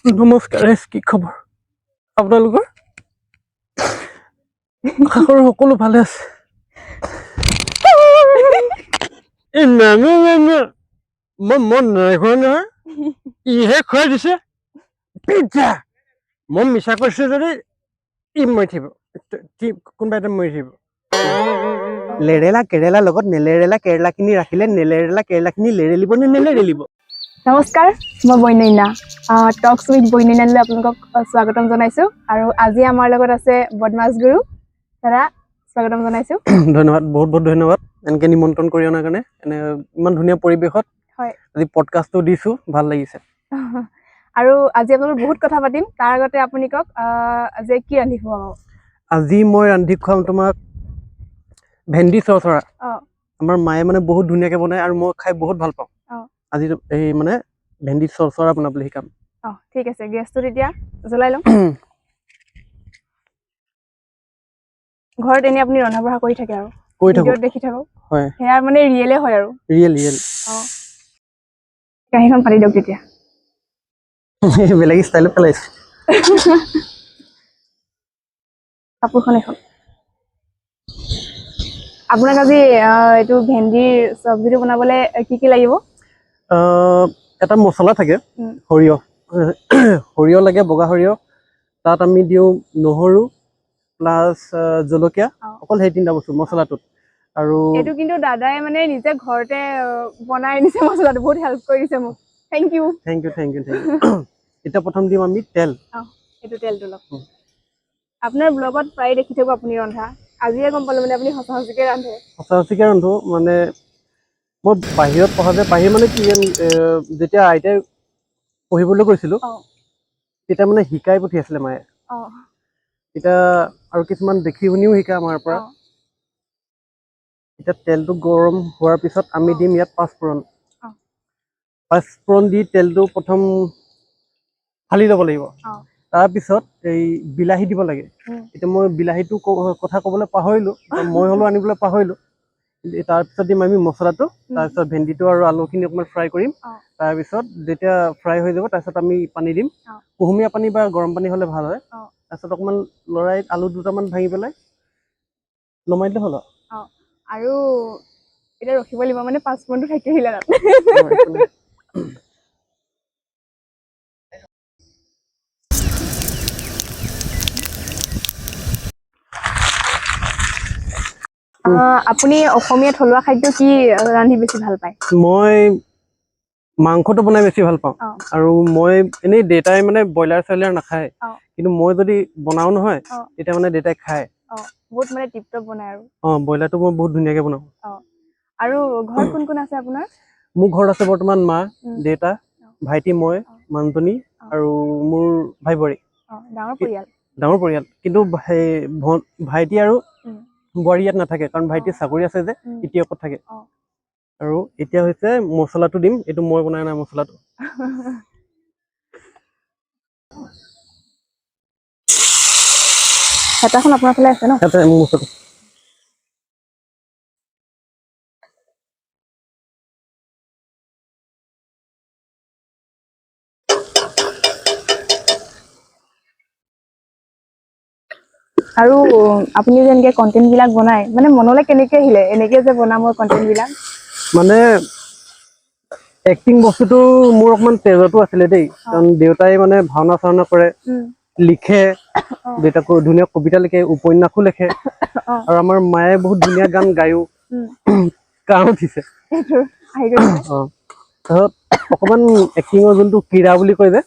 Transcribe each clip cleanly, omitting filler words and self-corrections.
নমস্কাৰ, কি খবৰ আপোনালোকৰ? আশা কৰোঁ সকলো ভালে আছে। মই মন নাই খোৱা নহয়, ইহে খুৱাই দিছে পিজ্জা। মই মিছা কৈছো যদি ই মৰি থাকিব, কোনোবা এটা মৰি থাকিব। লেৰেলা কেৰেলাৰ লগত নেলেৰেলা কেৰেলাখিনি ৰাখিলে নেলেৰেলা কেৰেলাখিনি লেৰেলিব নে নেলেৰেলিব? নমস্কাৰ, মই বৈনন্যা। টক্স উইথ বৈনন্যালৈ আপোনালোকক স্বাগতম জনাইছোঁ। আৰু আজি আমাৰ লগত আছে বদমাছ গুৰু দাদা, স্বাগতম জনাইছোঁ। ধন্যবাদ, বহুত বহুত ধন্যবাদ এনেকৈ নিমন্ত্ৰণ কৰি অনাৰ কাৰণে। এনে ইমান ধুনীয়া পৰিৱেশত হয় আজি পডকাষ্টটো দিছোঁ, ভাল লাগিছে। আৰু আজি আপোনালোক বহুত কথা পাতিম। তাৰ আগতে আপুনি কওক যে কি ৰান্ধি খুৱাব? আজি মই ৰান্ধি খুৱাম তোমাক ভেন্দি চৰচৰা। আমাৰ মায়ে মানে বহুত ধুনীয়াকৈ বনায় আৰু মই খাই বহুত ভাল পাওঁ। আজি এই মানে ভেন্দি চৰচৰা বনাবলৈ শিকাম। ঠিক আছে, গেছটো তেতিয়া জ্বলাই লওঁ। ঘৰত এনেই আপুনি ৰন্ধা বঢ়া কৰি থাকে আৰু ভিডিঅ'ত দেখি থাকক। হয়, সেয়া মানে ৰিয়েলে হয় আৰু ৰিয়েল কাঁহীখন পাতি দিয়ক তেতিয়া। বেলেগ ষ্টাইলত পেলাইছে। কাপোৰখন এখন। আপোনাক আজি এইটো ভেন্দিৰ চব্জিটো বনাবলৈ কি কি লাগিব? এটা মছলা থাকে, সৰিয়হ লাগে, বগা সৰিয়হ। তাত আমি দিওঁ নহৰু প্লাছ জলকীয়া, অকল সেই তিনিটা বস্তু মছলাটোত। আৰু এইটো কিন্তু দাদাই মানে নিজে ঘৰতে বনাই নিছে মছলাটো, বহুত হেল্প কৰি দিছে মোক। Thank you. এতিয়া প্ৰথম দিম আমি তেল। এইটো তেলটো লওক। আপোনাৰ ব্লগত প্ৰায় দেখি থাকোঁ আপুনি ৰন্ধা। আজিয়ে গম পালোঁ মানে আপুনি সঁচা সঁচিকৈ ৰান্ধে। সঁচা সঁচিকৈ ৰান্ধো মানে মই বাহিৰত পঢ়া যে, বাহিৰত মানে কি যেতিয়া আইতাই পঢ়িবলৈ গৈছিলোঁ তেতিয়া মানে শিকাই পঠিয়াইছিলে মায়ে। এতিয়া আৰু কিছুমান দেখি শুনিও শিকায় আমাৰ পৰা। এতিয়া তেলটো গৰম হোৱাৰ পিছত আমি দিম ইয়াত পাঁচফোৰণ দি তেলটো প্ৰথম ফালি ল'ব লাগিব। তাৰপিছত এই বিলাহী দিব লাগে। এতিয়া মই বিলাহীটো কথা ক'বলৈ পাহৰিলোঁ, মই হ'লেও আনিবলৈ পাহৰিলোঁ। তাৰপিছত দিম আমি মছলাটো, তাৰপিছত ভেন্দিটো আৰু আলুখিনি অকণমান ফ্ৰাই কৰিম। তাৰপিছত যেতিয়া ফ্ৰাই হৈ যাব তাৰপিছত আমি পানী দিম। কুহুমীয়া পানী বা গৰম পানী হ'লে ভাল হয়। তাৰপিছত অকণমান লৰাই আলু দুটামান ভাঙি পেলাই নমাই দিলে হ'ল আৰু এতিয়া ৰখিব লাগিব মানে পাঁচফোৰণটো থাকি আহিলে তাত। আপুনি অসমীয়া থলুৱা খাদ্য কি ৰান্ধি বেছি ভাল পায়? মই মাংসটো বনাই বেছি ভাল পাওঁ। আৰু মই এনেই দেউতাই মানে ব্ৰইলাৰ চইলাৰ নাখায়, কিন্তু মই যদি বনাও নহয় তেতিয়া মানে দেউতাই খায়। বহুত মানে টিপটপ বনাই আৰু। ব্ৰইলাৰটো মই বহুত ধুনীয়াকৈ বনাওঁ। আৰু ঘৰত কোন কোন আছে আপোনাৰ? মোৰ ঘৰত আছে বৰ্তমান মা, দেউতা, ভাইটি, মই, মানুহজনী আৰু মোৰ ভাই বোৱাৰী। ডাঙৰ পৰিয়াল। কিন্তু ভাইটি আৰু বোৱাৰী ইয়াত নাথাকে, কাৰণ ভাইটিৰ চাকৰি আছে যে ইটিয়কত থাকে। আৰু এতিয়া হৈছে মছলাটো দিম, এইটো মই বনাই অনা মছলাটো। হেতাখন আপোনাৰ ফালে আছে ন? আৰু আপুনি যে এনেকে কন্টেন্ট বিলাক বনাই, মানে মনলৈ কেনেকে আহিলে এনেকে যে বনাম মই কন্টেন্ট বিলাক? মানে এক্টিং বস্তুটো মোৰ অকণমান তেজতো আছিলে দেই, কাৰণ দেউতাই মানে ভাওনা চাওনা কৰে, লিখে, দেউতাকো ধুনীয়া কবিতা লিখে, উপন্যাসো লিখে। আৰু আমাৰ মায়ে বহুত ধুনীয়া গান গায়ো। কাহ উঠিছে। তাৰপিছত অকণমান এক্টিঙৰ যোনটো ক্ৰীড়া বুলি কয় যে,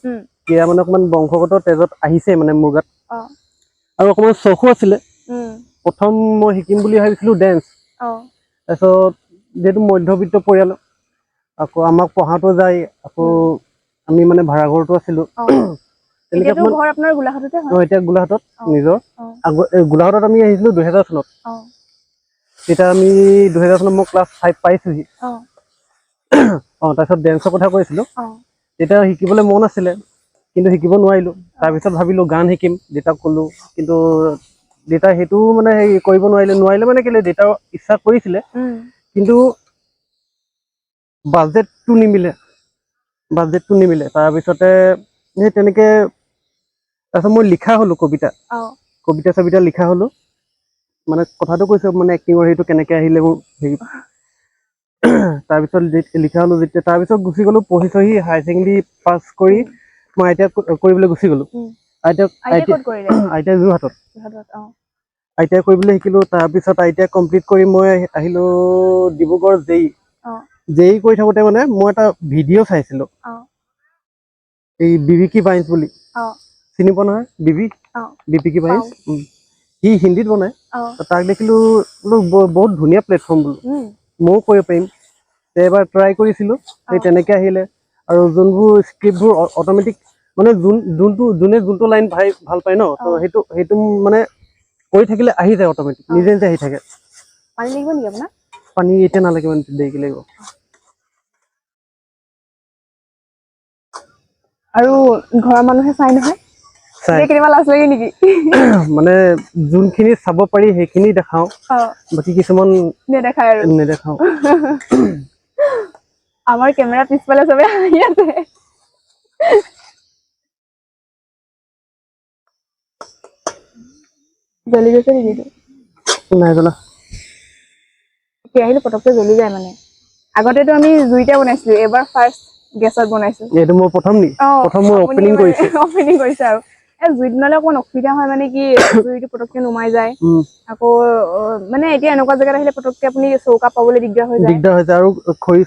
ক্ৰীড়া মানে অকণমান বংশগত তেজত আহিছে মানে মোৰ গাত। আৰু অকণমান চখো আছিলে। প্ৰথম মই শিকিম বুলি ভাবিছিলোঁ ডেন্স। তাৰপিছত যিহেতু মধ্যবিত্ত পৰিয়াল, আকৌ আমাক পঢ়াতো যায়, আকৌ আমি মানে ভাড়াঘৰতো আছিলোঁ। এতিয়া গোলাঘাটত নিজৰ। গোলাঘাটত আমি আহিছিলোঁ 2000 চনত। তেতিয়া আমি 2000 চনত মই ক্লাছ 5 পাইছোঁহি। তাৰপিছত ডেন্সৰ কথা কৈছিলোঁ। তেতিয়া শিকিবলৈ মন আছিলে, কিন্তু শিকিব নোৱাৰিলোঁ। তাৰপিছত ভাবিলোঁ গান শিকিম, দেউতাক ক'লোঁ। কিন্তু দেউতাই সেইটো মানে হেৰি কৰিব নোৱাৰিলে মানে কেলে দেউতাৰ ইচ্ছা কৰিছিলে, কিন্তু বাজেটটো নিমিলে। তাৰপিছতে সেই তেনেকে তাৰপিছত মই লিখা হলো কবিতা চবিতা লিখা হলো মানে কথাটো কৈছো মানে এক্টিঙৰ সেইটো কেনেকে আহিলে মোৰ হেৰি তাৰপিছত লিখা হলো যেতিয়া তাৰপিছত গুচি গলো পঢ়ি চহি হায়াৰ ছেকেণ্ডেৰী পাছ কৰি মই আইটিআই কৰিবলৈ গুচি গলো আইটিআই যোৰহাটত আইটিআই কৰিবলৈ শিকিলো তাৰপিছত আইটিআই কমপ্লিট কৰি মই আহিলো ডিব্ৰুগড় জেই কৰি থাকোতে মানে মই এটা ভিডিঅ' চাইছিলো এই বিবিকি বাইন্স বুলি চিনি পোৱা নহয় বিবিকি বাইন্স সি হিন্দীত বনাই তাক দেখিলো বোলো বহুত ধুনীয়া প্লেটফৰ্ম বোলো ময়ো কৰিব পাৰিম এবাৰ ট্ৰাই কৰিছিলো সেই তেনেকে আহিলে আৰু যোনবোৰ স্ক্ৰিপ্টবোৰ অট'মেটিক মানে যোনটো লাইন ভাল পায় ন তো সেইটো মানে কৰি থাকিলে আহি যায় অট'মেটিক নিজে নিজে আহি থাকে পানী লাগিব নেকি আপোনাৰ পানী এতিয়া নালাগে মানে দেৰিকে লাগিব আৰু ঘৰৰ মানুহে চাই নহয় কেতিয়াবা লাজ লাগে নেকি মানে যোনখিনি চাব পাৰি সেইখিনি দেখাও বাকি কিছুমান নেদেখাও আমাৰ কেমেৰা পিছফালে চবে আহি আছে জ্বলি গৈছে নেকি নাই জ্বলা কেৰাহীটো পটককে জ্বলি যায় মানে আগতেতো আমি জুইতে বনাইছিলো এবাৰ ফাৰ্ষ্ট গেছত বনাইছো এইটো মই প্ৰথম মই অপেনিং কৰিছো আৰু জুইত বনালে অকমান অসুবিধা হয় মানে কি জুইটো পটককে নুমাই যায় আকৌ মানে এতিয়া এনেকুৱা জেগাত আহিলে পটককে আপুনি চৌকা পাবলৈ দিগদাৰ হৈ যায় আৰু খৰি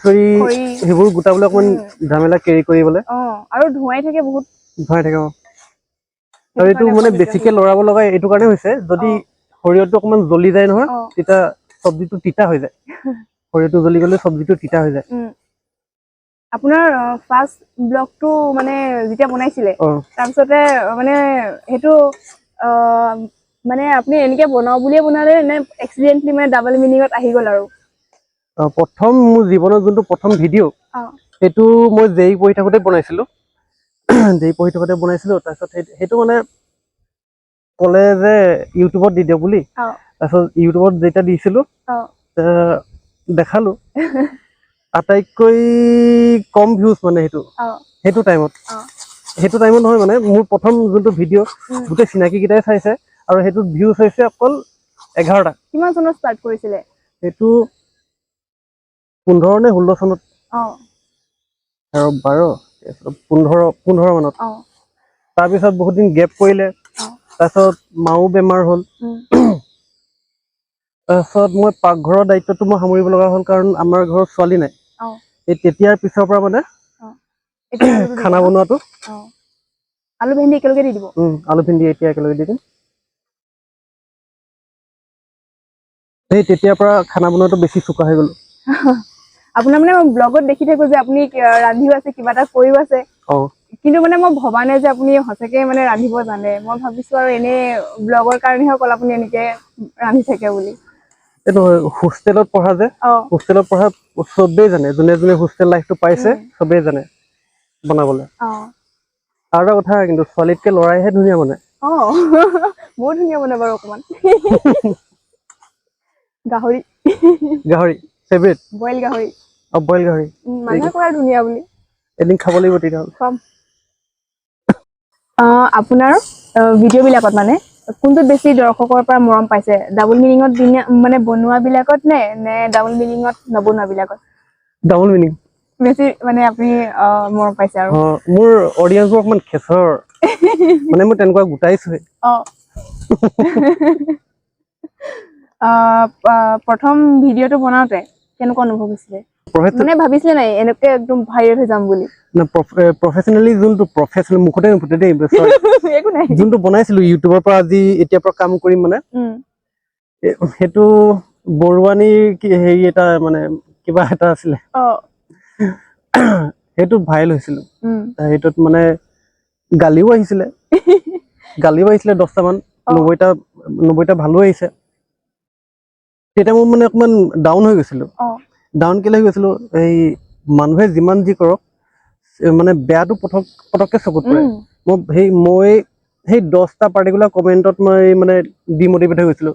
সেইবোৰ গোটাবলৈ অকমান ঝামেলা কেৰি কৰিবলৈ আৰু ধুৱাই থাকে বহুত আৰু এইটো মানে বেছিকে লৰাব লগা এইটো কাৰণে হৈছে যদি সৰিয়হটো অকমান জ্বলি যায় নহয় তেতিয়া চব্জিটো তিতা হৈ যায় সৰিয়হটো জ্বলি গলে চব্জিটো তিতা হৈ যায় আপোনাৰ ফাৰ্ষ্ট ব্লগটো মানে যেতিয়া বনাইছিলে তাৰপিছতে মানে সেইটো মানে আপুনি এনেকে বনাও বুলিয়ে বনালে নে এক্সিডেন্টলি মানে ডাবল মিনিঙত আহি গ'ল আৰু প্ৰথম মোৰ জীৱনৰ যোনটো প্ৰথম ভিডিঅ' সেইটো মই জেই পঢ়ি থাকোঁতে বনাইছিলো তাৰপিছত সেইটো মানে ক'লে যে ইউটিউবত দি দিয়ক বুলি তাৰপিছত ইউটিউবত যেতিয়া দিছিলো দেখালো আটাইতকৈ কম ভিউজ মানে সেইটো টাইমত নহয় মানে মোৰ প্ৰথম যোনটো ভিডিঅ' গোটেই চিনাকি কেইটাই চাইছে আৰু সেইটো ভিউজ হৈছে অকল 11টা কিমান চনত ষ্টাৰ্ট কৰিছিলে সেইটো 15 নে 16 চনত আৰু 15 মানত তাৰপিছত বহুত দিন গেপ কৰিলে তাৰপিছত মাও বেমাৰ হ'ল তাৰপিছত মই পাকঘৰৰ দায়িত্বটো মই সামৰিব লগা হ'ল কাৰণ আমাৰ ঘৰত ছোৱালী নাই এই তেতিয়াৰ পিছৰ পৰা মানে খানা বনোৱাটো আলু ভেন্দি একেলগে দি দিব আলু ভেন্দি এতিয়া একেলগে দি দিম সেই তেতিয়াৰ পৰা খানা বনোৱাটো বেছি চোকা হৈ গ'লো আপোনাৰ মানে ব্লগত দেখি থাকো যে আপুনি ৰান্ধিও আছে কিবা এটা কৰিও আছে কিন্তু মানে মই ভবা নাই যে আপুনি সঁচাকে মানে ৰান্ধিব জানে মই ভাবিছো আৰু এনে ব্লগৰ কাৰণেহে অকল আপুনি এনেকে ৰান্ধি থাকে বুলি এইটো হোষ্টেলত পঢ়া যে হোষ্টেলত পঢ়া চবেই জানে যোনে যোনে হোষ্টেল লাইফটো পাইছে চবেই জানে বনাবলৈ আৰু এটা কথা কিন্তু ছোৱালীতকে ল'ৰাইহে ধুনীয়া বনায় বহুত ধুনীয়া বনায় বাৰু অকমান গাহৰি ফেভৰেট বইল গাহৰি মানুহে কয় ধুনীয়া বুলি এদিন খাব লাগিব তেতিয়াহ'লে আপোনাৰ ভিডিঅ' বিলাকত মানে কোনটো বেছি দৰ্শকৰ পৰা মৰম পাইছে ডাবল মিনিঙত মানে বনোৱা বিলাকত নে ডাবল মিনিঙত নবনোৱা বিলাকত ডাবল মিনিং বেছি মানে আপুনি মৰম পাইছে আৰু মোৰ অডিয়েন্সবোৰ অকমান খেচৰ মানে মই তেনেকুৱা গোটাইছোহে প্ৰথম ভিডিঅ'টো বনাওতে কেনেকুৱা অনুভৱ হৈছিলে মানে ভাবিছিলে নাই এনেকে একদম ভাইৰেল হৈ যাম বুলি প্ৰফেচনেলি যোনটো প্ৰফেচনেল মুখতে নুফুটে দেই যোনটো বনাইছিলো ইউটিউবৰ পৰা আজি এতিয়াৰ পৰা কাম কৰিম মানে সেইটো বৰুৱানীৰ হেৰি এটা মানে কিবা এটা আছিলে সেইটো ভাইৰেল হৈছিলো সেইটোত মানে গালিও আহিছিলে 10টা মান 90টা ভালো আহিছে তেতিয়া মই মানে অকমান ডাউন হৈ গৈছিলো ডাউন কেলে হৈ গৈছিলো এই মানুহে যিমান যি কৰক মানে বেয়াটো পটককে চকুত পৰে মই সেই 10টা পাৰ্টিকুলাৰ কমেন্টত মই মানে ডিমোটিভেট হৈ গৈছিলো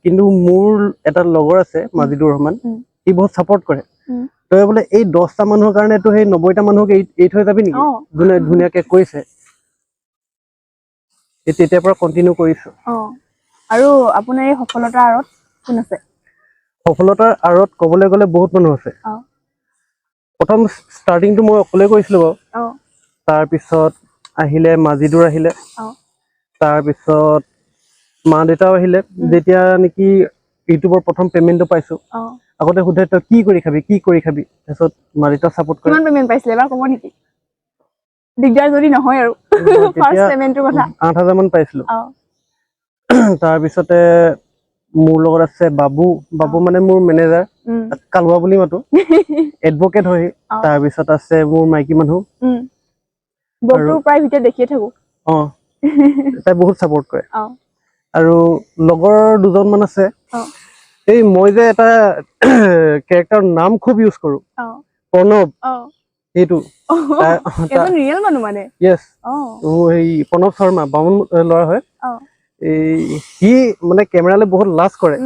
কিন্তু মোৰ এটা লগৰ আছে মাজিদুৰ ৰহমান সি বহুত সাপোৰ্ট কৰে তই বোলে এই 10টা মানুহৰ কাৰণেতো সেই 90টা মানুহক এৰি থৈ যাবি নেকি যোনে ধুনীয়াকে কৈছে তেতিয়াৰ পৰা কণ্টিনিউ কৰিছো। আৰু আপোনাৰ এই সফলতাৰ আঁৰত কোন আছে? সফলতাৰ আঁৰত ক'বলৈ গ'লে বহুত মানুহ আছে। প্ৰথম ষ্টাৰ্টিংটো মই অকলে কৰিছিলো বাৰু। তাৰপিছত আহিলে মাজিদুৰ আহিলে, তাৰপিছত মা দেউতাও আহিলে। যেতিয়া নেকি ইউটিউবৰ প্ৰথম পেমেণ্টটো পাইছো, আগতে সোধে তই কি কৰি খাবি কি কৰি খাবি, তাৰপিছত মা দেউতা ছাপোৰ্ট কৰে। কিমান পেমেণ্ট পাইছিলে এবাৰ ক'ব নেকি? দিগদাৰ যদি নহয় আৰু। ফাৰ্ষ্ট পেমেণ্টৰ কথা 8,000 মান পাইছিলো। তাৰপিছতে মোৰ লগত আছে বাবু মানে মোৰ মেনেজাৰ, কালুৱা বুলি মাতো, এডভকেট হয়। তাৰপিছত আছে মোৰ মাইকী মানুহ, প্ৰায় ভিতৰত দেখিয়ে থাকো। তাই বহুত ছাপোৰ্ট কৰে। আৰু লগৰ দুজনমান আছে। এই মই যে এটা কেৰেক্টাৰৰ নাম খুব ইউজ কৰো, প্ৰণৱ, সেইটো ৰিয়েল মানুহ মানে। য়েছ, এই প্ৰণৱ শৰ্মা বামুণ ল'ৰা হয়। সি মানে কেমেৰালৈ বহুত লাজ কৰে,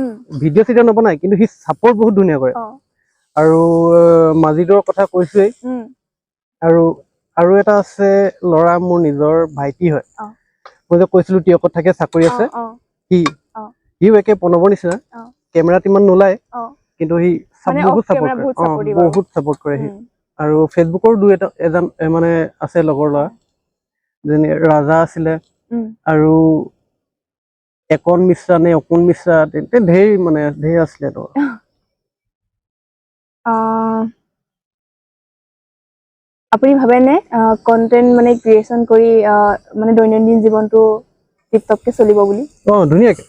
ভিডিঅ' চিডিঅ' নবনায়, কিন্তু সি ছাপোৰ্ট বহুত ধুনীয়া কৰে। আৰু মাজিদৰ কথা কৈছোৱেই। আৰু এটা আছে ল'ৰা, মোৰ নিজৰ ভাইটি হয়। মই যে কৈছিলো টিয়কত থাকে, চাকৰি আছে, সিও একে প্ৰণৱৰ নিচিনা। কেমেৰাত ইমান নোলায়, কিন্তু সি বহুত ছাপোৰ্ট কৰে সি। আৰু ফেচবুকৰ এজন মানে আছে লগৰ ল'ৰা, যেনে ৰাজা আছিলে, আৰু একন মিশ্ৰা নে অকুন মিশ্ৰা, ঢেৰ আছিলে। আপুনি ভাবেনে কন্টেন্ট মানে ক্ৰিয়েচন কৰি মানে দৈনন্দিন জীৱনটো টিপটপকে চলিব বুলি? ধুনীয়াকে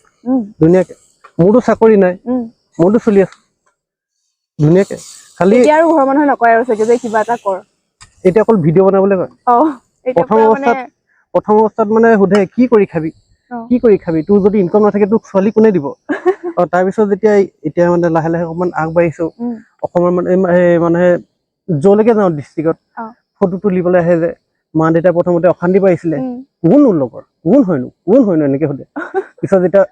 ধুনীয়াকে। মোৰতো চাকৰি নাই, মোৰতো চলি আছে ধুনীয়াকে। খালি এতিয়া আৰু ঘৰৰ মানুহে নকয় আৰু চাগে যে কিবা এটা কৰ, এতিয়া অকল ভিডিঅ' বনাবলৈ কয়। প্ৰথম অৱস্থাত মানে সোধে কি কৰি খাবি, কি কৰি খাবি, তোৰ যদি ইনকাম নাথাকে তোক ছোৱালী কোনে দিব। তাৰপিছত এতিয়া মানে লাহে লাহে অকমান আগবাঢ়িছো। অসমৰ মানে যলৈকে যাওঁ ডিষ্ট্ৰিক্টত ফটো তুলিবলৈ আহে যে, মা দেউতাই প্ৰথমতে অশান্তি পাইছিলে, কোন লগৰ, কোন হয়নো এনেকে সোধে। পিছত যেতিয়া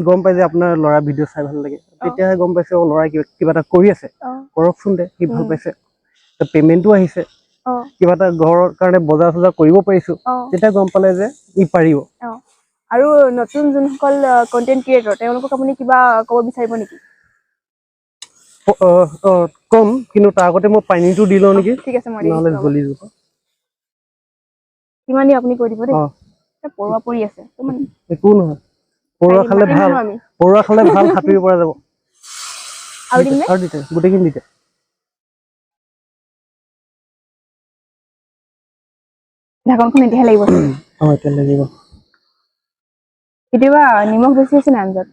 গম পাই যে আপোনাৰ ল'ৰা ভিডিঅ' চাই ভাল লাগে, তেতিয়াহে গম পাইছে ল'ৰাই কিবা এটা কৰি আছে, কৰকচোন দে, সি ভাল পাইছে, পেমেণ্টটো আহিছে, কিবা এটা ঘৰৰ কাৰণে বজাৰ চজাৰ কৰিব পাৰিছো, তেতিয়া গম পালে যে ই পাৰিব। আৰু নতুন যোনসকল কন্টেন্ট ক্ৰিয়েটৰ, তেওঁলোকক আপুনি কিবা ক'ব বিচাৰিব নেকি? কম, কিন্তু তাৰ আগতে মই পানীটো দি লওঁ নেকি, ঠিক আছে, নহ'লে জ্বলি যাব। কিমান দিন আপুনি কৈ দিব দেই, পৰুৱা পৰি আছে। একো নহয়, পৰুৱা খালে ভাল, সাঁতুৰিব পৰা যাব। আৰু গোটেইখিনি দিতে ঢাকনখন এতিয়াহে লাগিব। এতিয়া লাগিব। কেতিয়াবা নিমখ বেছি আছে নাই আঞ্জাত?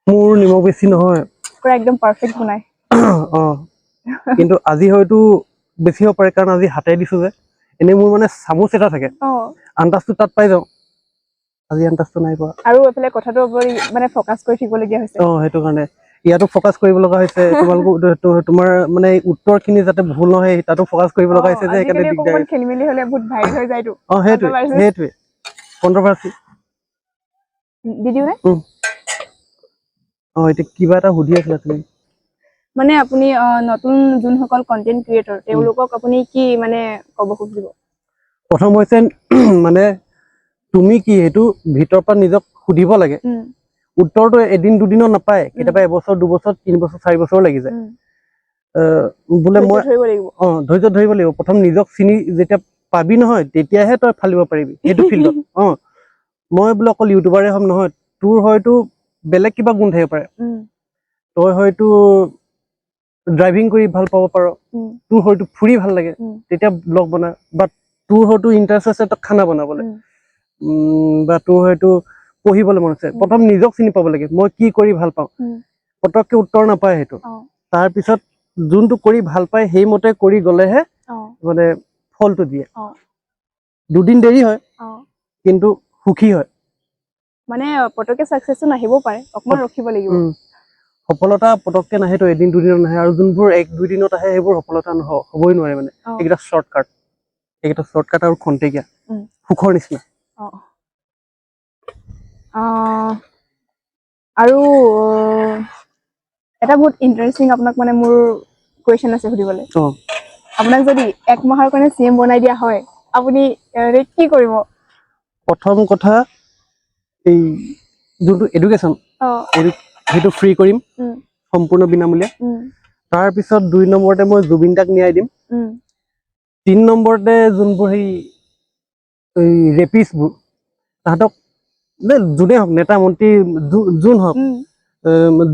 মোৰ নিমখ বেছি নহয়, পুৰা একদম পাৰফেক্ট বনাই। কিন্তু আজি হয়তো বেছি হ'ব পাৰে, কাৰণ আজি হাতে দিছো যে। এনেই মোৰ মানে চামুচ এটা থাকে, আন্দাজটো তাত পাই যাওঁ, আজি আন্দাজটো নাই পোৱা। আৰু এইফালে কথাটোৰ ওপৰত মানে ফকাচ কৰি থাকিবলগীয়া হৈছে। সেইটো কাৰণে ইয়াতো ফকাচ কৰিব লগা হৈছে। তোমাৰ মানে উত্তৰ খিনি যাতে ভুল নহয়, তাতো ফকাচ কৰিব লগা হৈছে যে, সেইকাৰণে দিগদাৰ। খেলি মেলি হ'লে বহুত ভাইৰেল হৈ যায়তো। সেইটোৱে কন্ট্ৰভাৰ্চি দি দিওঁ নে? এতিয়া কিবা এটা সুধি আছিলা তুমি। মানে আপুনি নতুন যোনসকল কন্টেন্ট ক্ৰিয়েটৰ, তেওঁলোকক আপুনি কি মানে ক'ব খুজিব? প্ৰথম হৈছে মানে তুমি কি, সেইটো ভিতৰৰ পৰা নিজক সুধিব লাগে। উত্তৰটো এদিন দুদিনত নাপায়, কেতিয়াবা এবছৰ, 2 বছৰ, 3 বছৰ, 4 বছৰ লাগি যায়। বোলে মই ধৈৰ্য ধৰিব লাগিব। প্ৰথম নিজক চিনি যেতিয়া পাবি নহয়, তেতিয়াহে তই ফালিব পাৰিবি সেইটো ফিল্ডত। মই বোলে অকল ইউটিউবাৰে হ'ম নহয়, তোৰ হয়তো বেলেগ কিবা গুণ থাকিব পাৰে। তই হয়তো ড্ৰাইভিং কৰি ভাল পাব পাৰ, তোৰ হয়তো ফুৰি ভাল লাগে, তেতিয়া ব্লগ বনা। বা তোৰ হয়তো ইণ্টাৰেষ্ট আছে তই খানা বনাবলৈ, বা তোৰ হয়তো পঢ়িবলৈ মন আছে। প্ৰথম নিজক চিনি পাব লাগে, মই কি কৰি ভাল পাওঁ। পতককে উত্তৰ নাপায় সেইটো। তাৰপিছত যোনটো কৰি ভাল পায়, সেইমতে কৰি গলেহে মানে ফলটো দিয়ে। দুদিন দেৰি হয়, কিন্তু সুখী হয়। মানে পতককে সাকসেসটো নাহিবও পাৰে, অকমান ৰখিব লাগিব। সফলতা পতককে নাহেতো, এদিন দুদিনত নাহে। আৰু যোনবোৰ 1-2 দিনত আহে, সেইবোৰ সফলতা হ'বই নোৱাৰে মানে। এইকেইটা শ্বৰ্টকাট আৰু খন্তেকীয়া, সুখৰ নিচিনা। আৰু এটা বহুত ইন্টাৰেষ্টিং আপোনাক মানে মোৰ কুৱেশ্যন আছে সুধিবলৈ। আপোনাক যদি 1 মাহৰ কাৰণে CM বনাই দিয়া হয়, আপুনি কি কৰিব? প্ৰথম কথা, এই যোনটো এডুকেশ্যন সেইটো ফ্ৰী কৰিম সম্পূৰ্ণ বিনামূলীয়া। তাৰপিছত 2 নম্বৰতে মই জুবিন দাক ন্যায় দিম। 3 নম্বৰতে যোনবোৰ সেই ৰেপিষ্টবোৰ তাহাঁতক যোনে হওক নেতা মন্ত্ৰী যোন হওক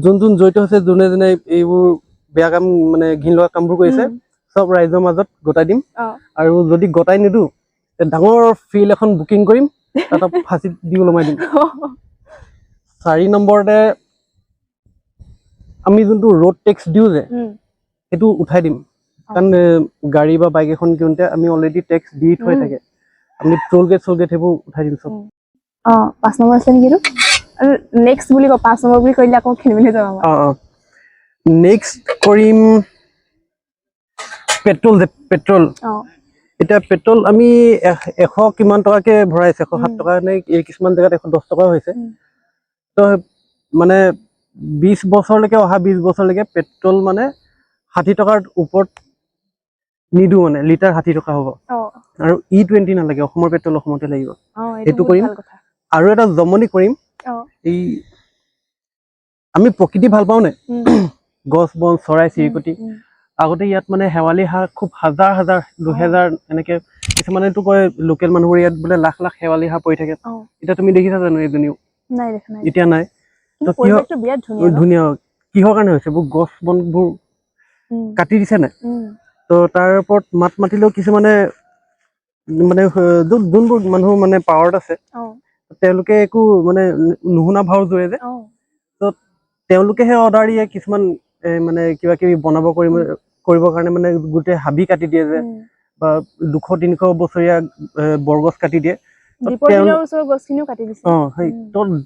যোন জড়িত হৈছে যোনে যোনে এইবোৰ বেয়া কাম মানে ঘিণ লগা কামবোৰ কৰিছে চব ৰাইজৰ মাজত গতাই দিম। আৰু যদি গতাই নিদিওঁ ডাঙৰ ফিল্ড এখন বুকিং কৰিম তাত ফাঁচিত দি ওলমাই দিম। 4 নম্বৰতে আমি যোনটো ৰোড টেক্স দিওঁ যে সেইটো উঠাই দিম। কাৰণ গাড়ী বা বাইক এখন কিনোতে আমি অলৰেডি টেক্স দি থৈ থাকে। আমি টোল গেট সেইবোৰ উঠাই দিম চব। 5 নম্বৰ আছে নেকি এইটো? নেক্সট বুলি কওঁ 5 নম্বৰ বুলি কৰিলে আকৌ খেলি মেলি যাব। নেক্সট কৰিম পেট্ৰল। এতিয়া পেট্ৰল আমি 100 কিমান টকাকে ভৰাইছে, 107 টকা নে কিছুমান জেগাত 110 টকা হৈছে। তো মানে 20 বছৰলৈকে অহা 20 বছৰলৈকে পেট্ৰল মানে 60 টকাৰ ওপৰত নিদিওঁ, মানে লিটাৰ 60 টকা হ'ব। আৰু E20 নালাগে, অসমৰ পেট্ৰল অসমতে লাগিব, সেইটো কৰিম। আৰু এটা জমনি কৰিম, এই আমি প্ৰকৃতি ভাল পাওঁ নে, গছ বন চৰাই চিৰিকটি। আগতে ইয়াত মানে শেৱালি হাঁহ খুব হাজাৰ 2000 এনেকে, কিছুমানেতো কয় লোকেল মানুহবোৰ ইয়াত বোলে লাখ শেৱালি হাঁহ পৰি থাকে। এতিয়া তুমি দেখিছা জানো এজনীও? এতিয়া নাই। ধুনীয়া কিহৰ কাৰণে হৈছে? এইবোৰ গছ বনবোৰ কাটি দিছে নাই। তো তাৰ ওপৰত মাত মাতিলেও কিছুমানে মানে যোনবোৰ মানুহ মানে পাৱাৰত আছে তেওঁলোকে একো মানে নুশুনা ভাও জোৰে যে। তো তেওঁলোকেহে অৰ্ডাৰ দিয়ে কিছুমান মানে কিবা কিবি বনাব কৰিবৰ কাৰণে, মানে গোটেই হাবি কাটি দিয়ে যে, বা 200-300 বছৰীয়া বৰগছ কাটি দিয়ে।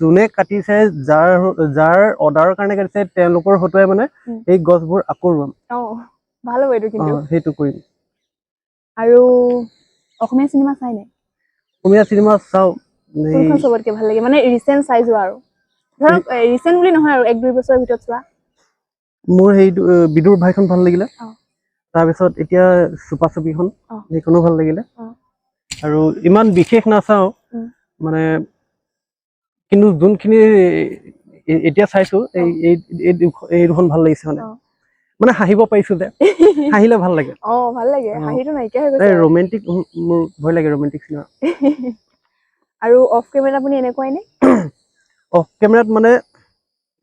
যোনে কাটিছে, যাৰ অৰ্ডাৰৰ কাৰণে কাটিছে তেওঁলোকৰ হতুৱাই মানে এই গছবোৰ আকৌ ৰুম। ভাল হ'ব এইটো কিন্তু। সেইটো কৰিম। আৰু অসমীয়া চিনেমা চাই নাই? অসমীয়া চিনেমা চাওঁ। কোনখন চবতকে ভাল লাগে? মানে ৰিসেন্ট চাই যোৱা আৰু ধৰক ৰিসেন্ট বুলি নহয় আৰু 1-2 বছৰৰ ভিতৰত চোৱা। মোৰ সেইটো বিদুৰ ভাইখন ভাল লাগিলে। তাৰপিছত এতিয়া চুপা চুপিখন, সেইখনো ভাল লাগিলে। আৰু ইমান বিশেষ নাচাওঁ মানে, কিন্তু যোনখিনি এতিয়া চাইছো এই দুখন ভাল লাগিছে। মানে হাঁহিব পাৰিছো যে, হাঁহিলে ভাল লাগে। ভাল লাগে, হাঁহিটো নাইকিয়া হৈ গৈছে। ৰোমান্টিক মোৰ ভয় লাগে, ৰোমান্টিক চিনেমা। আৰু অফ কেমেৰা আপুনি এনেকুৱাই নে? অফ কেমেৰাত মানে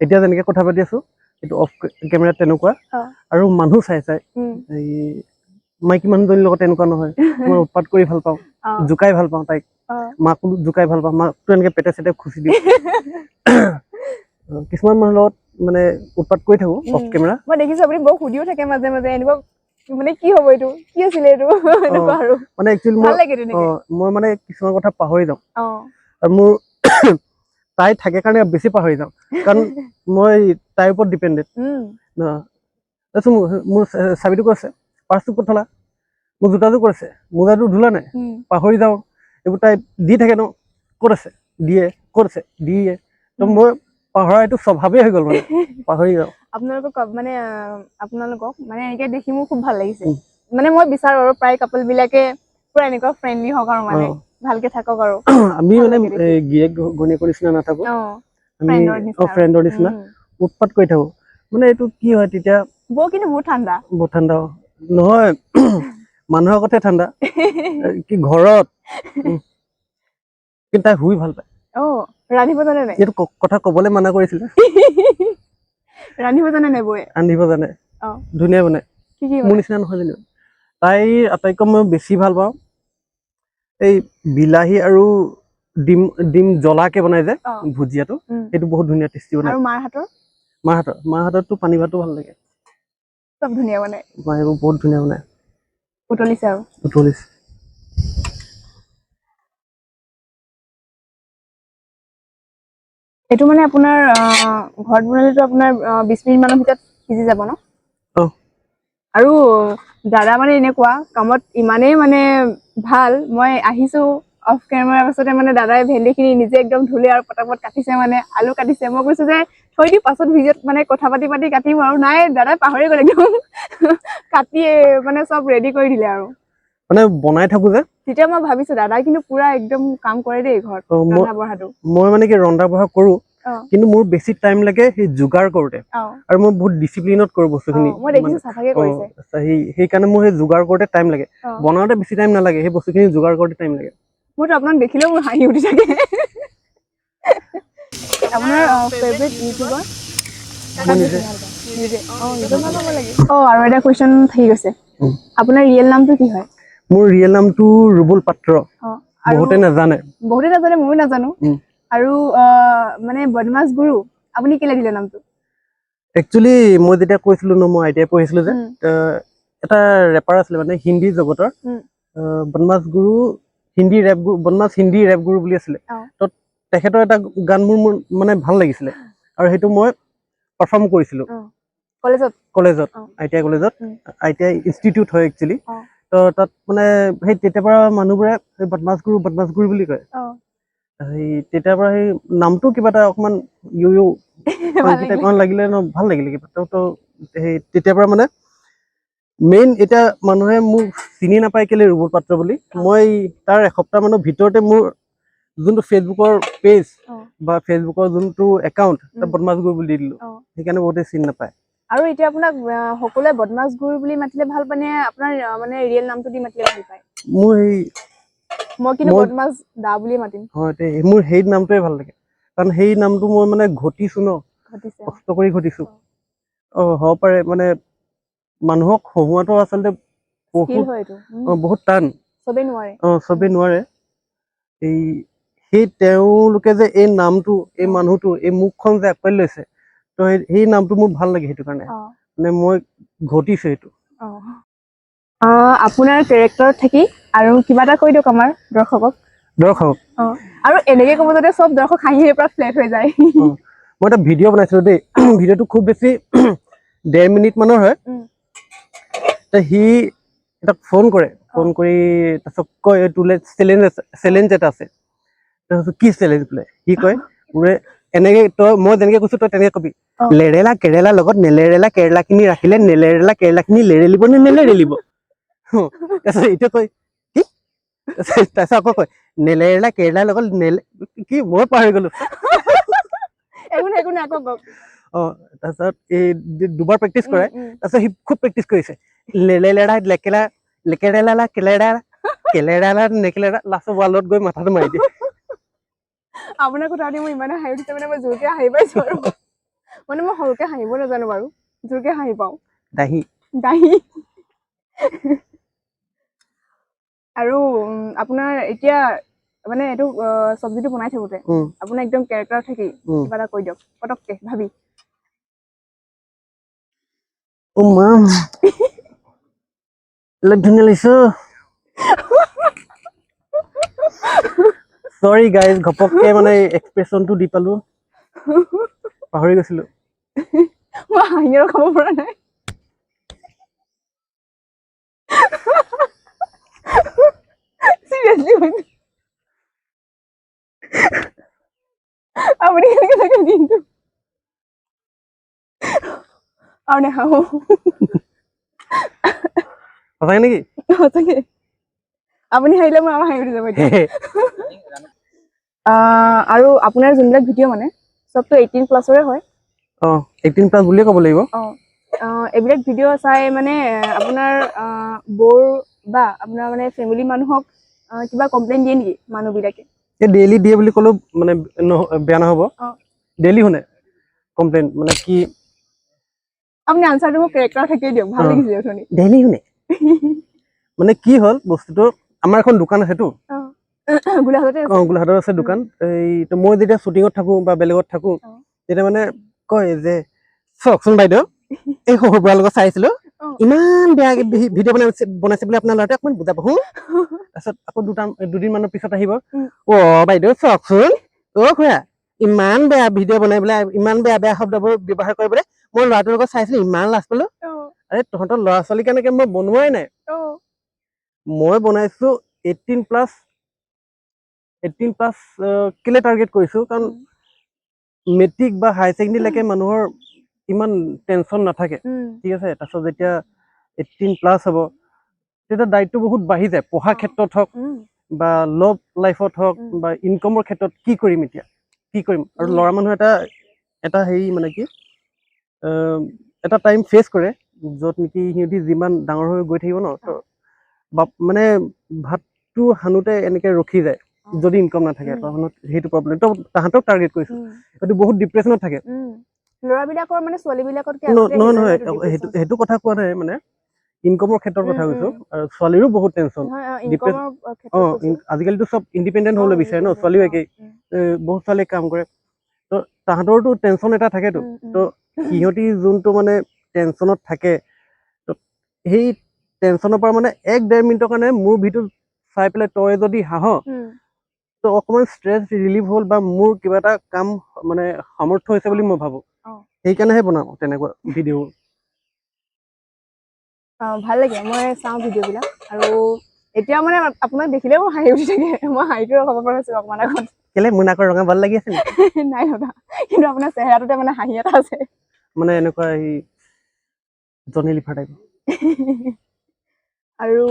এতিয়া যেনেকে কথা পাতি আছো এইটো অফ কেমেৰাত তেনেকুৱা। আৰু মানুহ চাই এই মাইকী মানুহজনীৰ লগত এনেকুৱা নহয়। মই উৎপাত কৰি ভাল পাওঁ, জোকাই ভাল পাওঁ তাইক, মাকো জোকাই ভাল পাওঁ, মাকটো এনেকে পেটে চেটে খুচি দিওঁ। কিছুমান মানুহৰ লগত মানে উৎপাত কৰি থাকো অফ কেমেৰা। মই দেখিছো আপুনি বৰ সুধিও থাকে মাজে মাজে, এনেকুৱা মানে কি হ'ব এইটো, কি আছিলে এইটো, এনেকুৱা আৰু মানে একচুৱেলি মই মানে কিছুমান কথা পাহৰি যাওঁ। আৰু মোৰ তাই থাকে কাৰণে বেছি পাহৰি যাওঁ, কাৰণ মই তাইৰ ওপৰত ডিপেণ্ডেণ্ট। মোৰ চাবিটো কৈছে, পাৰ্চটো ক'ত থলা, মোৰ জোতাযোৰ কৰিছে, মোজাটো ধুলা নাই, পাহৰি যাওঁ। এইবোৰ তাই দি থাকে ন, ক'ত আছে দিয়ে, ক'ত আছে দিয়ে। তো মই পাহৰা এইটো স্বভাৱেই হৈ গ'ল, মানে পাহৰি যাওঁ। আপোনালোকক মানে এনেকে দেখি মোৰ খুব ভাল লাগিছে। মানে মই বিচাৰো আৰু প্ৰায় কাপল বিলাকে পুৰা এনেকুৱা ফ্ৰেণ্ডলি হওক আৰু মানে ভালকে থাকক আৰু। আমি মানে গিয়েক ঘৈণীয়েকৰ নিচিনা নাথাকো, আমি ফ্ৰেণ্ডৰ নিচিনা উৎপাত কৰি থাকো। মানে এইটো কি হয় তেতিয়া কিন্তু বহুত ঠাণ্ডা নহয়, মানুহৰ আগতে ঠাণ্ডা কি ঘৰত, কিন্তু তাই শুই ভাল পায়। ৰান্ধিব জানে নাই? এইটো কথা কবলৈ মানা কৰিছিলে। ৰান্ধিব জানে নাই বৌয়ে? ৰান্ধিব জানে, ধুনীয়া বনাই, মোৰ নিচিনা নহয় যেনিবা। তাইৰ আটাইতকৈ মই বেছি ভাল পাওঁ এই বিলাহী আৰু ডিম জ্বলাকে বনাই যে ভুজিয়াটো, সেইটো বহুত ধুনীয়া টেষ্টি বনাই। আৰু মাৰ হাততো পানী ভাতো ভাল লাগে। চব ধুনীয়া বনাই, এইবোৰ বহুত ধুনীয়া বনাই। উতলিছে আৰু উতলিছে। এইটো মানে আপোনাৰ ঘৰত বনালেতো আপোনাৰ 20 মিনিট মানৰ ভিতৰত সিজি যাব ন? আৰু দাদা মানে এনেকুৱা কামত ইমানেই মানে ভাল, মই আহিছো অফ কেমেৰাৰ পাছতে মানে দাদাই ভেন্দিখিনি নিজে একদম ধুলে আৰু পটাপট কাটিছে, মানে আলু কাটিছে। মই কৈছো যে থৈ দি পাছত ভিডিঅ'ত মানে কথা পাতি কাটিম আৰু, নাই দাদাই পাহৰি গ'ল একদম কাটি মানে চব ৰেডি কৰি দিলে আৰু। মানে বনাই থাকো যে তেতিয়া মই ভাবিছো দাদাই কিন্তু পুৰা একদম কাম কৰে দেই ঘৰত ৰন্ধা বঢ়াটো মই মানে কি ৰন্ধা বঢ়া কৰো কিন্তু মোৰ বেছি টাইম লাগে সেই যোগাৰ কৰোতে আৰু মই বহুত ডিসিপ্লিনত কৰো বস্তুখিনি মই দেখিছো সাফাকে কৰিছে সেইকাৰণে মোৰ সেই যোগাৰ কৰোতে টাইম লাগে বনাওতে বেছি টাইম নালাগে সেই বস্তুখিনি যোগাৰ কৰোতে টাইম লাগে মোৰতো আপোনাক দেখিলেও মোৰ হাঁহি উঠি থাকে আপোনাৰ ফেভাৰিট ইউটিউবাৰ আৰু এটা কুৱেশ্যন থাকি গৈছে আপোনাৰ ৰিয়েল নামটো কি হয় মোৰ ৰিয়েল নামটো ৰুবুল পাত্ৰ বহুতে নাজানে ময়ো নাজানো আৰু মানে বদমাছ গুৰু আপুনি কেলে দিলে নামটো একচুয়ালি মই যেতিয়া কৈছিলো ন মই আইটিআই পঢ়িছিলো যে এটা ৰেপাৰ আছিলে মানে হিন্দী জগতৰ বদমাছ গুৰু হিন্দী ৰেপ গুৰু বদমাছ হিন্দী ৰেপ গুৰু বুলি আছিলে তো তেখেতৰ এটা গান মোৰ মানে ভাল লাগিছিলে আৰু সেইটো মই পাৰফৰ্ম কৰিছিলো কলেজত আইটিআই কলেজত আইটিআই ইনষ্টিটিউট হয় একচুয়ালি তো তাত মানে সেই তেতিয়াৰ পৰা মানুহবোৰে বদমাছ গুৰু বুলি কয় সেই তেতিয়াৰ পৰা সেই নামটো কিবা এটা অকমান ইউ লাগিলে ন ভাল লাগিলে কিবা তো সেই তেতিয়াৰ পৰা মানে মেইন এটা মানুহে মোক চিনি নাপায় কেলে ৰুবুল পাত্ৰ বুলি মই তাৰ এসপ্তাহ মানৰ ভিতৰতে মোৰ যোনটো ফেচবুকৰ পেজ বা ফেচবুকৰ যোনটো একাউণ্ট তাত বদমাছ গুৰু বুলি দি দিলো সেইকাৰণে বহুতে চিনি নাপায় আৰু এতিয়া আপোনাক সকলোৱে বদমাছ গুৰু বুলি মাতিলে ভাল পায় নে আপোনাৰ মানে ৰিয়েল নামটো দি মাতিলে ভাল পায় মোৰ এই মই কিন্তু বদমাছ দা বুলি মাতিম হয় মোৰ সেই নামটোৱে ভাল লাগে কাৰণ সেই নামটো মই মানে ঘটিছো ন কষ্ট কৰি ঘটিছো হ'ব পাৰে মানে মানুহক হহুৱাটো আচলতে বহুত টান চবেই নোৱাৰে এই সেই তেওঁলোকে যে এই নামটো এই মানুহটো এই মুখখন যে আকোৱালি লৈছে তো সেই নামটো মোৰ ভাল লাগে সেইটো কাৰণে মানে মই ঘটিছো এইটো আপোনাৰ কেৰেক্টাৰত থাকি আৰু কিবা এটা কৈ দিয়ক আমাৰ দৰ্শকক আৰু এনেকে ক'ব যাতে চব দৰ্শক হাঁহিৰ পৰা ফ্লেট হৈ যায় মই এটা ভিডিঅ' বনাইছিলো দেই ভিডিঅ'টো খুব বেছি 1.5 মিনিট মানৰ হয় সি এটা ফোন কৰি তাৰপিছত কয় তোলে চেলেঞ্জ এটা আছে তাৰপিছত কি চেলেঞ্জ বোলে সি কয় বোলে এনেকে তই মই যেনেকে কৈছো তই তেনেকে কবি লেৰেলা কেৰেলা লগত নেলেৰেলা কেৰেলা খিনি ৰাখিলে নেলেৰেলা কেৰেলা খিনি লেৰেলিব নে নেলেৰেলিব তাৰপিছত এতিয়া কয় কি তাৰপিছত আকৌ কয় নেলেৰেলা কেৰেলাৰ লগত কি মই পাহৰি গলো তাৰপিছত এই দুবাৰ প্ৰেক্টিচ কৰে তাৰপিছত সি খুব প্ৰেক্টিচ কৰিছে লেলেৰা লেকেলা লেকেৰেলা কেলেৰা নেকেলেৰা লাষ্টৰ ৱালত গৈ মাথাটো মাৰি দিয়ে আপোনাৰ কথা শুনি মই ইমানে হাঁহি উঠিছে মানে মই জোৰকে হাঁহি পাইছো আৰু মানে মই সৰুকে হাঁহিব নাজানো বাৰু জোৰকে হাঁহি পাওঁ দাহি আৰু আপোনাৰ এতিয়া মানে এইটো চব্জিটো বনাই থাকোতে আপোনাৰ একদম কেৰেক্টাৰ থাকি কিবা এটা কৈ দিয়ক পটককে ভাবি ধুনীয়া লাগিছে সৰি গাইজ ঘপককে মানে এক্সপ্ৰেছনটো দি পালো পাহৰি গৈছিলো মই হাঁহি ৰখাব পৰা নাই চিৰিয়াছলি আপুনি কেনেকে থাকে দিনটো আৰু নেখাও সঁচাকে নেকি সঁচাকে আপুনি হাঁহিলে মোৰ আমাৰ হাঁহি উঠি যাব আৰু আপোনাৰ যোনবিলাক ভিডিঅ' মানে চবতো 18+ হয় 18+ বুলিয়ে ক'ব লাগিব এইবিলাক ভিডিঅ' চাই মানে আপোনাৰ বৰ বা আপোনাৰ মানে ফেমিলি মানুহক কিবা কমপ্লেইন দিয়ে নেকি মানুহবিলাকে ডেইলি দিয়ে বুলি ক'লেও মানে বেয়া নহ'ব ডেইলি শুনে কমপ্লেইন মানে কি আপুনি আনসাৰটো মোক কেৰেক্টাৰ থাকিয়ে দিয়ক ভাল লাগিছে অথনি ডেইলি শুনে মানে কি হ'ল বস্তুটো আমাৰ এখন দোকান আছেতো গোলাঘাটত আছে দোকান এই মই যেতিয়া শ্বুটিঙত থাকো বা বেলেগত থাকো তেতিয়া মানে কয় যে চাওকচোন বাইদেউ এই সৰু ল'ৰাৰ লগত চাইছিলো ইমান বেয়া ভিডিঅ' বনাইছে বুলি আপোনাৰ ল'ৰাটোৱে অকণমান বুজাব তাৰপিছত আকৌ দুদিনমানৰ পিছত আহিব বাইদেউ চাওকচোন খুৰা ইমান বেয়া ভিডিঅ' বনাই বোলে ইমান বেয়া শব্দবোৰ ব্যৱহাৰ কৰে বোলে মই ল'ৰাটোৰ লগত চাইছিলো ইমান লাজ পালো আৰে তহঁতৰ ল'ৰা ছোৱালী কেনেকে মই বনোৱাই নাই মই বনাইছো 18+ কেলে টাৰ্গেট কৰিছো কাৰণ মেট্ৰিক বা হাই ছেকেণ্ডেৰীলৈকে মানুহৰ ইমান টেনচন নাথাকে ঠিক আছে তাৰপিছত যেতিয়া 18+ হ'ব তেতিয়া দায়িত্ব বহুত বাঢ়ি যায় পঢ়া ক্ষেত্ৰত হওক বা লভ লাইফত হওক বা ইনকামৰ ক্ষেত্ৰত কি কৰিম এতিয়া কি কৰিম আৰু ল'ৰা মানুহ এটা হেৰি মানে কি এটা টাইম ফেচ কৰে য'ত নেকি সিহঁতি যিমান ডাঙৰ হৈ গৈ থাকিব ন মানে ভাতটো সানোতে এনেকে ৰখি যায় যদি ইনকাম নাথাকে সেইটো প্ৰব্লেম তো তাহাঁতক টাৰ্গেট কৰিছো সেইটো বহুত ডিপ্ৰেশ্যনত থাকে ল'ৰাবিলাকৰ মানে ছোৱালীবিলাকৰ নহয় সেইটো কথা কোৱা নাই মানে ইনকামৰ ক্ষেত্ৰত কথা কৈছো আৰু ছোৱালীৰো বহুত টেনচন আজিকালিতো চব ইণ্ডিপেণ্ডেণ্ট হ'বলৈ বিচাৰে ন ছোৱালীও একেই বহুত ছোৱালীয়ে কাম কৰে তো তাহাঁতৰতো টেনচন এটা থাকেতো তো সিহঁতি যোনটো মানে টেনচনত থাকে তো সেই টেনচনৰ পৰা মানে 1-1.5 মিনিটৰ কাৰণে মোৰ ভিডিঅ' চাই পেলাই তই যদি হাঁহ তো অকণমান ষ্ট্ৰেছ ৰিলিফ হ'ল বা মোৰ কিবা এটা কাম মানে সামৰ্থ্য হৈছে বুলি মই ভাবোঁ সেইকাৰণেহে বনাওঁ তেনেকুৱা ভিডিঅ' ভাল লাগে মই চাওঁ ভিডিঅ'বিলাক আৰু এতিয়া মানে আপোনাক দেখিলে মোৰ হাঁহি উঠি থাকে মই হাঁহিটো ৰখাব পৰা হৈছোঁ অকণমান আগত কেলে মোৰ নাকৰ ৰঙা ভাল লাগি আছে নাই ৰখা কিন্তু আপোনাৰ চেহেৰাটোতে মানে হাঁহি এটা আছে মানে এনেকুৱা এই জনি লিভাৰ টাইপ আৰু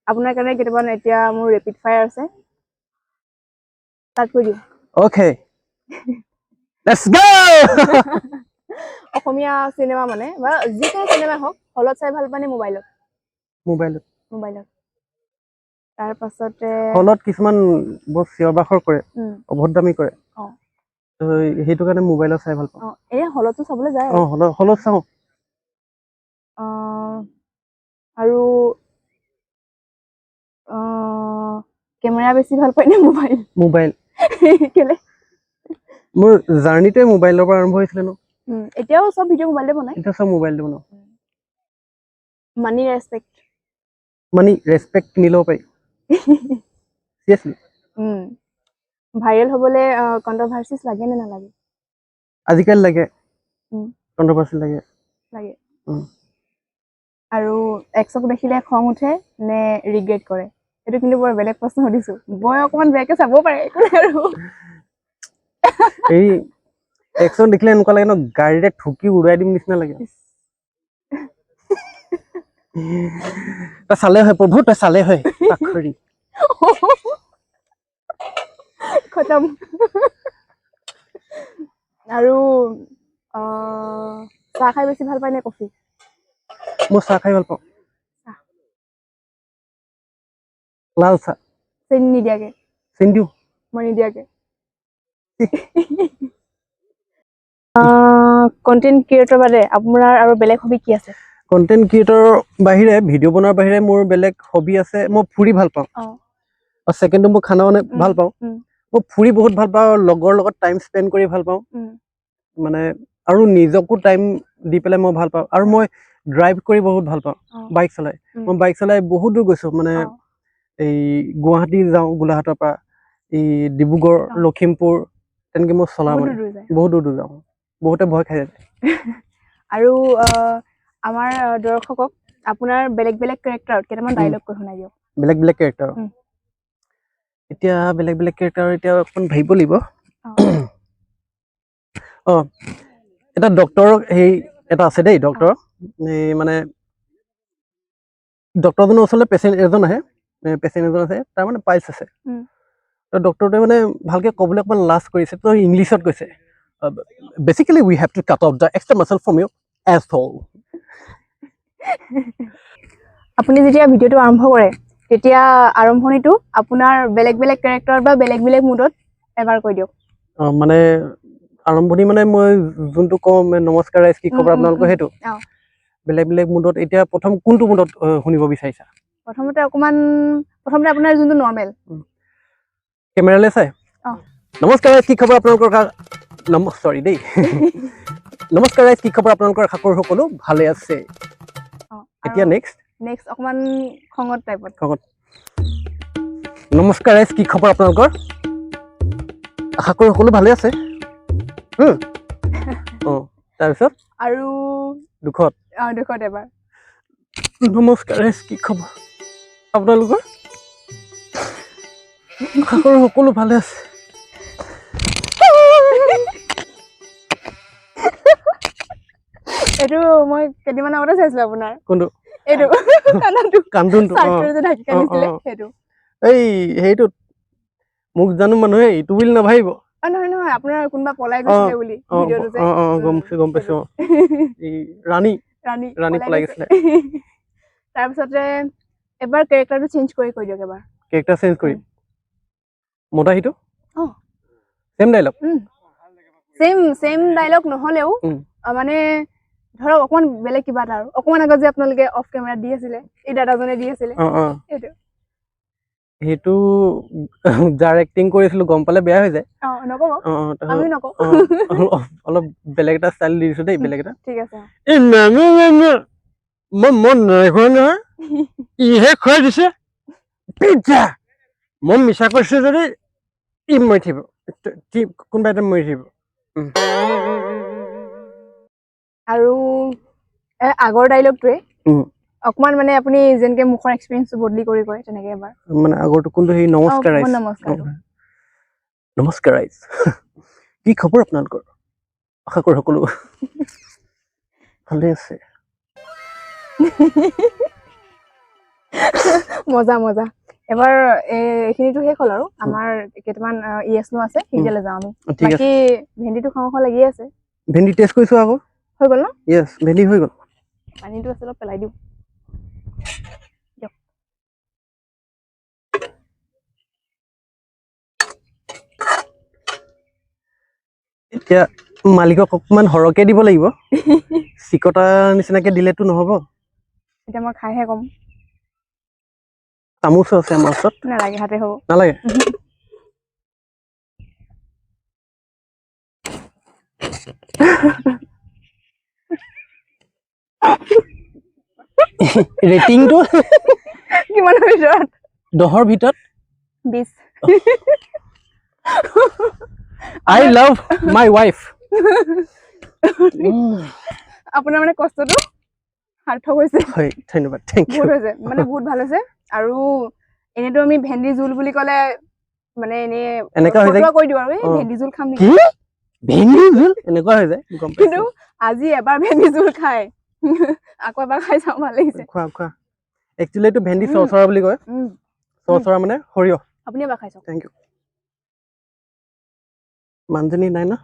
আপোনাৰ কাৰণে কেইটামান এতিয়া মোৰ ৰেপিড ফায়াৰ আছে তাত কৈ দিওঁ okay let's go Asomiya cinema মানে বা যিকোনো চিনেমা হওক হলত চাই ভাল পায় মোবাইলত তাৰপাছতে হলত কিছুমান বহুত চিঞৰ বাখৰ কৰে অভদ্ৰামি কৰে সেইটো কাৰণে মোবাইলত চাই ভাল পাওঁ এই হলতো চাবলৈ যায় হলত চাওঁ আৰু কেমেৰা বেছি ভাল পায় নে মোবাইল কেলে মোৰ জাৰ্নিটোৱে মোবাইলৰ পৰা আৰম্ভ হৈছিলে ন এতিয়াও সব ভিডিঅ' মোবাইলতে বনায় এতিয়া সব মোবাইলতে বনাওঁ মানি ৰেছপেক্ট কিনি ল'ব পাৰি চিৰিয়াছলি ভাইৰেল হ'বলৈ কণ্ট্ৰভাৰ্চিছ লাগে নে নালাগে আজিকালি লাগে কণ্ট্ৰভাৰ্চি লাগে আৰু এক্সক দেখিলে খং উঠে নে ৰিগ্ৰেট কৰে সেইটো কিন্তু বৰ বেলেগ প্ৰশ্ন সুধিছোঁ মই অকণমান বেয়াকৈ চাব পাৰে আৰু এই এক্সন দেখিলে এনেকুৱা লাগে ন গাড়ীৰে ঠুকি উৰুৱাই দিম নিচিনা লাগে তই চালে হয় প্ৰভু তই চালে হয় আখৰি খতম আৰু চাহ খাই বেছি ভাল পায় নে কফি মই চাহ খাই ভাল পাওঁ লাল চাহ চেনি নিদিয়াকে চেনি দিওঁ মই নিদিয়াকে কণ্টেণ্ট ক্ৰিয়েটৰ বাদে আপোনাৰ আৰু বেলেগ হবি কি আছে কণ্টেণ্ট ক্ৰিয়েটৰৰ বাহিৰে ভিডিঅ' বনোৱাৰ বাহিৰে মোৰ বেলেগ হবি আছে মই ফুৰি ভাল পাওঁ আৰু ছেকেণ্ডটো মই খানা বনাই ভাল পাওঁ মই ফুৰি বহুত ভাল পাওঁ লগৰ লগত টাইম স্পেণ্ড কৰি ভাল পাওঁ মানে আৰু নিজকো টাইম দি পেলাই মই ভাল পাওঁ আৰু মই ড্ৰাইভ কৰি বহুত ভাল পাওঁ বাইক চলাই মই বাইক চলাই বহুত দূৰ গৈছোঁ মানে এই গুৱাহাটী যাওঁ গোলাঘাটৰ পৰা এই ডিব্ৰুগড় লখিমপুৰ তেনেকৈ মই চলাওঁ বহুত দূৰ যাওঁ বহুতে ভয় খাই যায় আৰু আমাৰ দৰ্শকক আপোনাৰ বেলেগ বেলেগ কেৰেক্টাৰত কেইটামান ডাইলগ কৈ শুনাই দিয়ক বেলেগ বেলেগ কেৰেক্টাৰ এতিয়া বেলেগ বেলেগ কেৰেক্টাৰ এতিয়া অকণ ভাবিব লাগিব এটা ডক্টৰ সেই এটা আছে দেই ডক্টৰ এই মানে ডক্টৰজনৰ ওচৰলৈ পেচেণ্ট এজন আহে আছে তাৰ মানে পাইলছ আছে তো ডক্টৰটোৱে মানে ভালকৈ ক'বলৈ অকণমান লাজ কৰিছে তো ইংলিছত কৈছে basically we have to cut off the extra muscle from you asshole আপুনি যেতিয়া ভিডিঅ'টো আৰম্ভ কৰে তেতিয়া আৰম্ভণিটো আপোনাৰ বেলেগ বেলেগ কেৰেক্টাৰ বা বেলেগ বেলেগ মুডত এবাৰ কৈ দিয়ক মানে আৰম্ভণি মানে মই যোনটো কওঁ নমস্কাৰ ৰাইজ কি খবৰ আপোনালোকৰ সেইটো বেলেগ বেলেগ মুডত এতিয়া প্ৰথম কোনটো মুডত শুনিব বিচাৰিছা প্ৰথমতে আপোনাৰ যোনটো নৰ্মেল কেমেৰালৈ চাই নমস্কাৰ ৰাইজ কি খবৰ আপোনালোকৰ সৰি দেই নমস্কাৰ ৰাইজ কি খবৰ আপোনালোকৰ আশা কৰোঁ সকলো ভালে আছে এতিয়া নেক্সট অকণমান খঙত টাইপত নমস্কাৰ ৰাইজ কি খবৰ আপোনালোকৰ আশা কৰোঁ সকলো ভালে আছে তাৰপিছত আৰু দুখত এবাৰ নমস্কাৰ ৰাইজ কি খবৰ আপোনালোকৰ আশা কৰোঁ সকলো ভালে আছে এইটো মই কেইদিনমান আগতে চাইছিলোঁ আপোনাৰ কোনটো এইটো কান্দনটো কান্দোনটো চাৰ্টটোৰে যে ঢাকি কান্দিছিলে সেইটো এই সেইটো মোক জানো মানুহে এইটো বুলি নাভাবিব নহয় নহয় আপোনাৰ কোনোবা পলাই গৈছিলে বুলি ভিডিঅ'টো যে গম পাইছো এই ৰাণী পলাই গৈছিলে তাৰপিছতে এবাৰ কেৰেক্টাৰটো চেঞ্জ কৰি কৈ দিয়ক এবাৰ কেৰেক্টাৰ চেঞ্জ কৰি মদাহীটো সেম ডাইলগ সেম ডাইলগ নহলেও মানে ধৰক অকমান বেলেগ কিবা এটা আৰু অকমান আগত যে আপোনালোকে অফ কেমেৰা দি আছিলে এই দাদাজনে দি আছিলে সেইটো সেইটো যাৰ এক্টিং কৰিছিলো গম পালে বেয়া হৈ যায় নকব আমি নকওঁ অলপ বেলেগ এটা ষ্টাইল দি দিছো দেই বেলেগ এটা ঠিক আছে মই মন নাই খোৱা নহয় ইহে খুৱাই দিছে পিজ্জা মই মিছা কৰিছো যদি ই মৰি থাকিব কোনোবা এটা মৰি থাকিব আৰু আগৰ ডাইলগটোৱে অকমান মানে আপুনি যেনেকে মুখৰ এক্সপেৰিয়েন্সটো বদলি কৰি কয় তেনেকে এবাৰ মানে আগৰটো কোনটো সেই নমস্কাৰ নমস্কাৰ ৰাইজ কি খবৰ আপোনালোকৰ আশা কৰো সকলো ভালে আছে মজা মজা এবাৰ এইখিনিতো শেষ হ'ল আৰু আমাৰ কেইটামান ইয়েছনো আছে সেইকেইটালৈ যাওঁ আমি বাকী ভেন্দিটো খাওঁ লাগি আছে ভেন্দি টেষ্ট কৰিছো আকৌ হৈ গ'ল ন ইয়েছ ভেন্দি হৈ গ'ল পানীটো আছে অলপ পেলাই দিওঁ এতিয়া মালিকক অকমান সৰহকে দিব লাগিব চিকটা নিচিনাকে দিলেতো নহব এতিয়া মই খাইহে কম চামুচ আছে আমাৰ ওচৰত নালাগে হাতে হ'ব নালাগে ৰেটিংটো কিমানৰ ভিতৰত 10ৰ ভিতৰত 20 I love my wife আপোনাৰ মানে কষ্টটো সাৰ্থক হৈছে হয় ধন্যবাদ থ্যাংক ইউ বহুত হৈছে মানে বহুত ভাল হৈছে আৰু এনেতো আমি ভেন্দি জোল বুলি ক'লে মানে এনেকা হৈ যায় কৈ দিওঁ আৰু এই ভেন্দি জোল খাম নেকি ভেন্দি জোল এনেকুৱা হৈ যায় গম পাইছো কিন্তু আজি এবাৰ ভেন্দি জোল খাই আকৌ এবাৰ খাই চাওঁ ভাল লাগিছে খোৱা একচুয়ালি এইটো ভেন্দি চৰচৰা বুলি কয় চৰচৰা মানে সৰিয়হ আপুনি এবাৰ খাই চাওক থ্যাংক ইউ মানজনী নাই না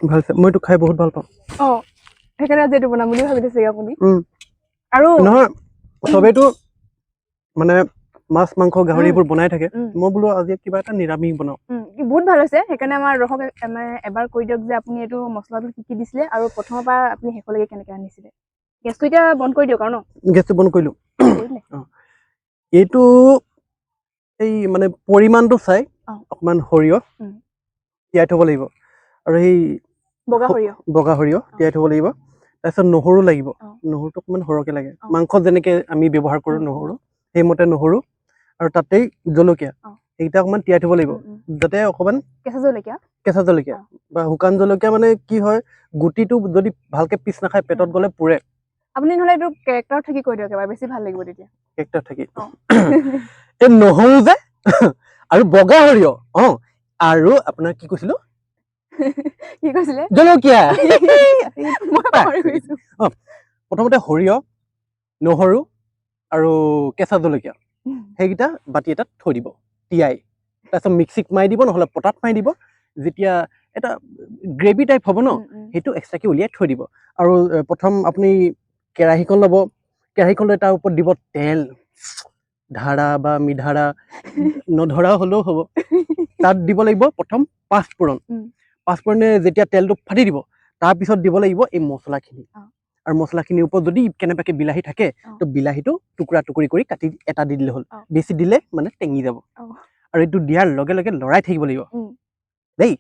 ভাল মইতো খাই বহুত ভাল পাওঁ সেইকাৰণে আজি এইটো বনাম বুলি ভাবি দিছে আপুনি আৰু নহয় চবেইতো মানে মাছ মাংস গাহৰিবোৰ বনাই থাকে মই বোলো আজি কিবা এটা নিৰামিষ বনাও বহুত ভাল হৈছে সেইকাৰণে আমাৰ দৰ্শক এবাৰ কৈ দিয়ক যে আপুনি এইটো মছলাটো কি দিছিলে আৰু প্ৰথমৰ পৰা আপুনি শেষলৈকে কেনেকে আনিছিলে গেছটো এতিয়া বন্ধ কৰি দিয়ক আৰু ন গেছটো বন্ধ কৰিলো এইটো এই মানে পৰিমাণটো চাই অকমান সৰিয়হ তিয়াই থব লাগিব আৰু এই বগা সৰিয়হ তিয়াই থব লাগিব তাৰপিছত নহৰু লাগিব নহৰুটো অকমান সৰহকে লাগে মাংসত যেনেকে আমি ব্যৱহাৰ কৰো নহৰু সেইমতে নহৰু আৰু তাতেই জলকীয়া এইকেইটা অকমান তিয়াই থব লাগিব যাতে অকমান কেঁচা জলকীয়া বা শুকান জলকীয়া মানে কি হয় গুটিটো যদি ভালকে পিছ নাখায় পেটত গলে পুৰে আপুনি নহলে এইটো কেৰেক্টাৰ থাকি কৈ দিয়ক এবাৰ বেছি ভাল লাগিব তেতিয়া কেৰেক্টাৰ থাকি এই নহৰু যে আৰু বগা সৰিয়হ আৰু আপোনাৰ কি কৈছিলো কি কৈছিলে জলকীয়া প্ৰথমতে সৰিয়হ নহৰু আৰু কেঁচা জলকীয়া সেইকেইটা বাতি এটাত থৈ দিব তিয়াই তাৰপিছত মিক্সিত মাৰি দিব নহলে পটাত মাৰি দিব যেতিয়া এটা গ্ৰেভি টাইপ হ'ব ন সেইটো এক্সট্ৰাকে উলিয়াই থৈ দিব আৰু প্ৰথম আপুনি কেৰাহীখন ল'ব কেৰাহীখন লৈ তাৰ ওপৰত দিব তেল ধাৰা বা মিধাৰা নধৰা হলেও হ'ব তাত দিব লাগিব প্ৰথম পাঁচফোৰণে যেতিয়া তেলটো ফাটি দিব তাৰপিছত দিব লাগিব এই মছলাখিনি আৰু মছলাখিনিৰ ওপৰত যদি কেনেবাকে বিলাহী থাকে তো বিলাহীটো টুকুৰা টুকুৰি কৰি কাটি এটা দি দিলে হ'ল বেছি দিলে মানে টেঙি যাব আৰু এইটো দিয়াৰ লগে লগে লৰাই থাকিব লাগিব দেই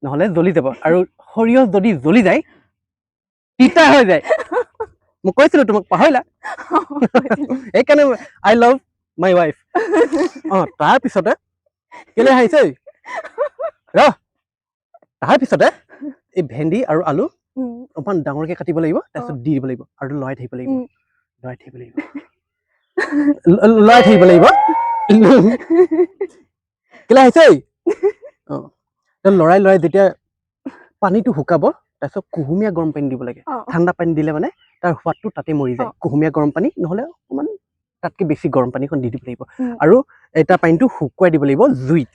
নহলে জ্বলি যাব আৰু সৰিয়হ যদি জ্বলি যায় তিতা হৈ যায় মই কৈছিলো তোমাক পাহৰিলা সেইকাৰণে আই লাভ মাই ৱাইফ তাৰপিছতে কেলে হাঁহিছে তাৰপিছতে এই ভেন্দি আৰু আলু অকমান ডাঙৰকে কাটিব লাগিব তাৰপিছত দি দিব লাগিব আৰু লৰাই থাকিব লাগিব কেলে হাঁহিছে লৰাই লৰাই যেতিয়া পানীটো শুকাব তাৰপিছত কুহুমীয়া গৰম পানী দিব লাগে ঠাণ্ডা পানী দিলে মানে তাৰ সোৱাদটো তাতে মৰি যায় কুহুমীয়া গৰম পানী নহ'লে অকণমান তাতকৈ বেছি গৰম পানীখন দি দিব লাগিব আৰু এটা পানীটো শুকুৱাই দিব লাগিব জুইত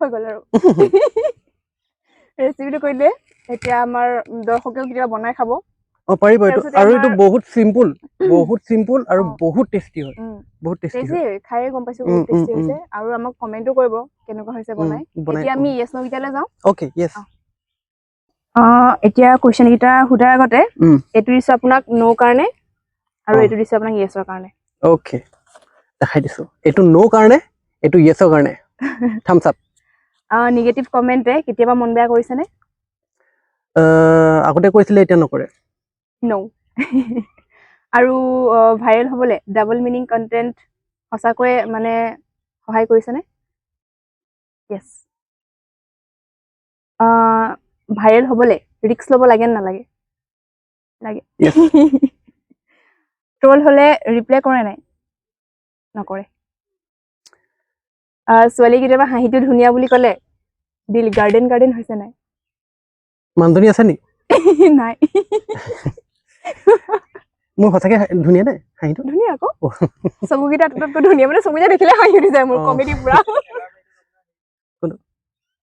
হৈ গ'ল আৰু ৰেচিপিটো কৈ দিলে এতিয়া আমাৰ দৰ্শকেও কেতিয়াবা বনাই খাব পাৰিব এইটো আৰু এইটো বহুত চিম্পুল আৰু বহুত টেষ্টি হয় বহুত টেষ্টি খায়ে গম পাইছো বহুত টেষ্টি হৈছে আৰু আমাক কমেণ্টো কৰিব কেনেকুৱা হৈছে বনাই এতিয়া আমি ইয়েছ নো কেইটালৈ যাওঁ অ'কে ইয়েছ এতিয়া কুৱেশ্যন কেইটা সোধাৰ আগতে এইটো দিছো আপোনাক নো কাৰণে আৰু এইটো দিছো আপোনাক ইয়েছৰ কাৰণে অ'কে দেখাই দিছো এইটো নো কাৰণে এইটো ইয়েছৰ কাৰণে থাম্বছ আপ নিগেটিভ কমেণ্টে কেতিয়াবা মন বেয়া কৰিছেনে আগতে কৰিছিলে এতিয়া নকৰে নো আৰু ভাইৰেল হ'বলৈ ডাবল মিনিং কণ্টেণ্ট সঁচাকৈয়ে মানে সহায় কৰিছেনে য়েছ ভাইৰেল হ'বলৈ ৰিস্ক ল'ব লাগে নে নালাগে লাগে ট্ৰল হ'লে ৰিপ্লাই কৰে নাই নকৰে ছোৱালী কেতিয়াবা হাঁহিটো ধুনীয়া বুলি ক'লে দিল গাৰ্ডেন হৈছে নাই মানুহজনী আছে নি নাই মোৰ সঁচাকে ধুনীয়া নে হাঁহিটো ধুনীয়া আকৌ চকুকেইটা আটাইতকৈ ধুনীয়া মানে চকুকেইটা দেখিলে হাঁহি উঠি যায় মোৰ কমেডি পুৰা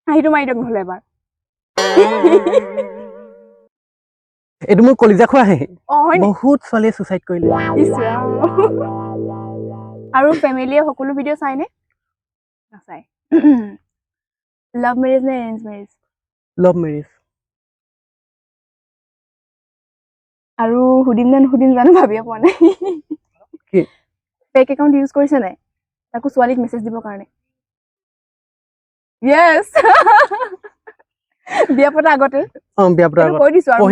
হাঁহিটো মাৰি দিয়ক নহ'লে এবাৰ এইটো মোৰ কলিজা খোৱা হাঁহি বহুত ছোৱালীয়ে ছুইচাইড কৰিলে আৰু ফেমিলিয়ে সকলো ভিডিঅ' চাইনে নাচায় লাভ মেৰেজ নে এৰেঞ্জ মেৰেজ লাভ মেৰেজ আৰু সুধিম নে নুসুধিম জানো ভাবিয়ে পোৱা নাই কি ফেক একাউণ্ট ইউজ কৰিছে নাই তাকো ছোৱালীক মেছেজ দিবৰ কাৰণে য়েছ বিয়া পতা আগতে বিয়া পতা আগতে কৈ দিছো আৰু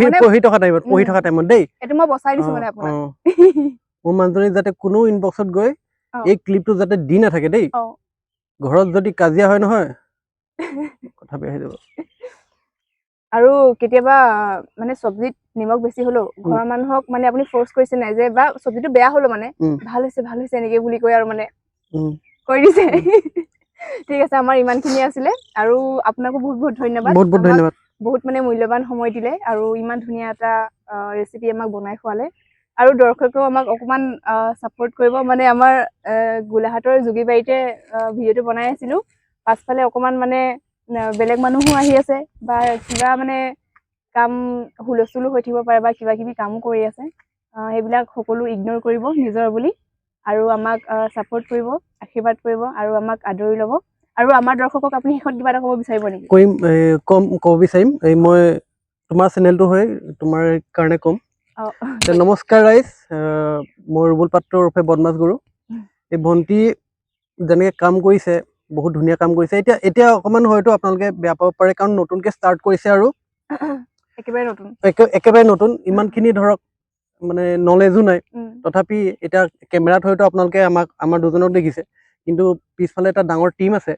পঢ়ি থকা টাইমত দেই এইটো মই বচাই দিছো মানে আপোনাক মোৰ মানুহজনী যাতে কোনো ইনবক্সত গৈ এই ক্লিপটো যাতে দি নাথাকে দেই ঘৰত যদি কাজিয়া হয় নহয় কথা বেয়া হৈ যাব আৰু কেতিয়াবা মানে চব্জিত নিমখ বেছি হলেও ঘৰৰ মানুহক মানে আপুনি ফৰ্চ কৰিছে নাই যে বা চব্জিটো বেয়া হলো মানে ভাল হৈছে এনেকে বুলি কৈ আৰু মানে কৈ দিছে ঠিক আছে আমাৰ ইমানখিনি আছিলে আৰু আপোনাকো বহুত ধন্যবাদ বহুত মানে মূল্যৱান সময় দিলে আৰু ইমান ধুনীয়া এটা ৰেচিপি আমাক বনাই খোৱালে আৰু দৰ্শকেও আমাক অকণমান ছাপোৰ্ট কৰিব মানে আমাৰ গোলাঘাটৰ যোগীবাৰীতে ভিডিঅ'টো বনাই আছিলোঁ পাছফালে অকণমান মানে বেলেগ মানুহো আহি আছে বা কিবা মানে কাম হুলস্থুলো হৈ থাকিব পাৰে বা কিবা কিবি কামো কৰি আছে সেইবিলাক সকলো ইগন'ৰ কৰিব নিজৰ বুলি আৰু আমাক ছাপোৰ্ট কৰিব আশীৰ্বাদ কৰিব আৰু আমাক আদৰি ল'ব আৰু আমাৰ দৰ্শকক আপুনি শেষত কিবা এটা ক'ব বিচাৰিব নেকি ক'ব বিচাৰিম মই তোমাৰ চেনেলটো হয় তোমাৰ কাৰণে ক'ম নমস্কাৰ ৰাইজ মই ৰুবুল পাত্ৰ উৰ্ফে বদমাছ গুৰু এই ভণ্টি যেনেকৈ কাম কৰিছে বহুত ধুনীয়া কাম কৰিছে এতিয়া অকণমান হয়তো আপোনালোকে বেয়া পাব পাৰে কাৰণ নতুনকৈ ষ্টাৰ্ট কৰিছে আৰু একেবাৰে নতুন ইমানখিনি ধৰক মানে নলেজো নাই তথাপি এতিয়া কেমেৰাত হয়তো আপোনালোকে আমাৰ দুজনক দেখিছে কিন্তু পিছফালে এটা ডাঙৰ টীম আছে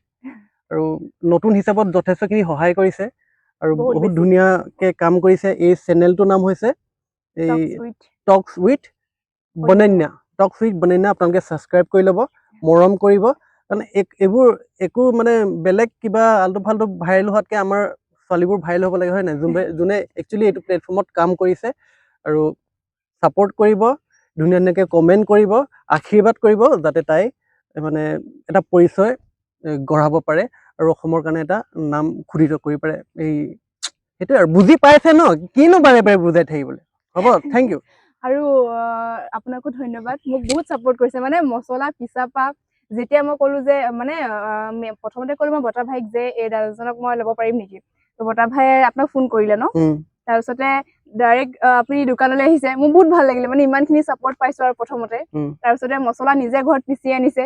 আৰু নতুন হিচাপত যথেষ্টখিনি সহায় কৰিছে আৰু বহুত ধুনীয়াকৈ কাম কৰিছে এই চেনেলটোৰ নাম হৈছে এই টক্স উইথ বনান্যা আপোনালোকে ছাবস্ক্ৰাইব কৰি ল'ব মৰম কৰিব কাৰণ এইবোৰ একো মানে বেলেগ কিবা আল্টু ফাল্টু ভাইৰেল হোৱাতকৈ আমাৰ ছোৱালীবোৰ ভাইৰেল হ'ব লাগে হয় নাই যোনে একচুৱেলি এইটো প্লেটফৰ্মত কাম কৰিছে আৰু ছাপোৰ্ট কৰিব ধুনীয়াকৈ কমেণ্ট কৰিব আশীৰ্বাদ কৰিব যাতে তাই মানে এটা পৰিচয় গঢ়াব পাৰে আৰু অসমৰ কাৰণে এটা নাম খোদিত কৰিব পাৰে সেইটোৱে আৰু বুজি পাইছে ন কিনো বাৰে বাৰে বুজাই থাকিবলৈ হ'ব থেংক ইউ আৰু আপোনাকো ধন্যবাদ মোক বহুত ছাপোৰ্ট কৰিছে মানে মছলা পিছা পা যেতিয়া মই ক'লো যে মানে প্ৰথমতে ক'লো মই বতা ভাইক যে এই দাদাজনক মই ল'ব পাৰিম নেকি তো বতা ভাইয়ে আপোনাক ফোন কৰিলে ন তাৰপিছতে ডাইৰেক্ট আপুনি দোকানলৈ আহিছে মোৰ বহুত ভাল লাগিলে মানে ইমানখিনি ছাপোৰ্ট পাইছো আৰু প্ৰথমতে তাৰপিছতে মছলা নিজে ঘৰত পিচি আনিছে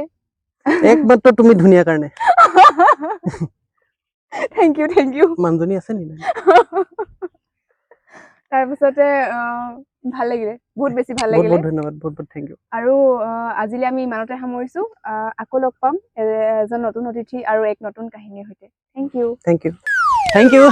একমাত্ৰ তুমি ধুনীয়া কাৰণে থেংক ইউ মানুহজনী আছে নি তাৰপিছতে ভাল লাগিলে বহুত বেছি ভাল লাগিলে বহুত ধন্যবাদ বহুত থেংক ইউ আৰু আজিলৈ আমি ইমানতে সামৰিছো আকৌ লগ পাম এজন নতুন অতিথি আৰু এক নতুন কাহিনীৰ সৈতে থেংক ইউ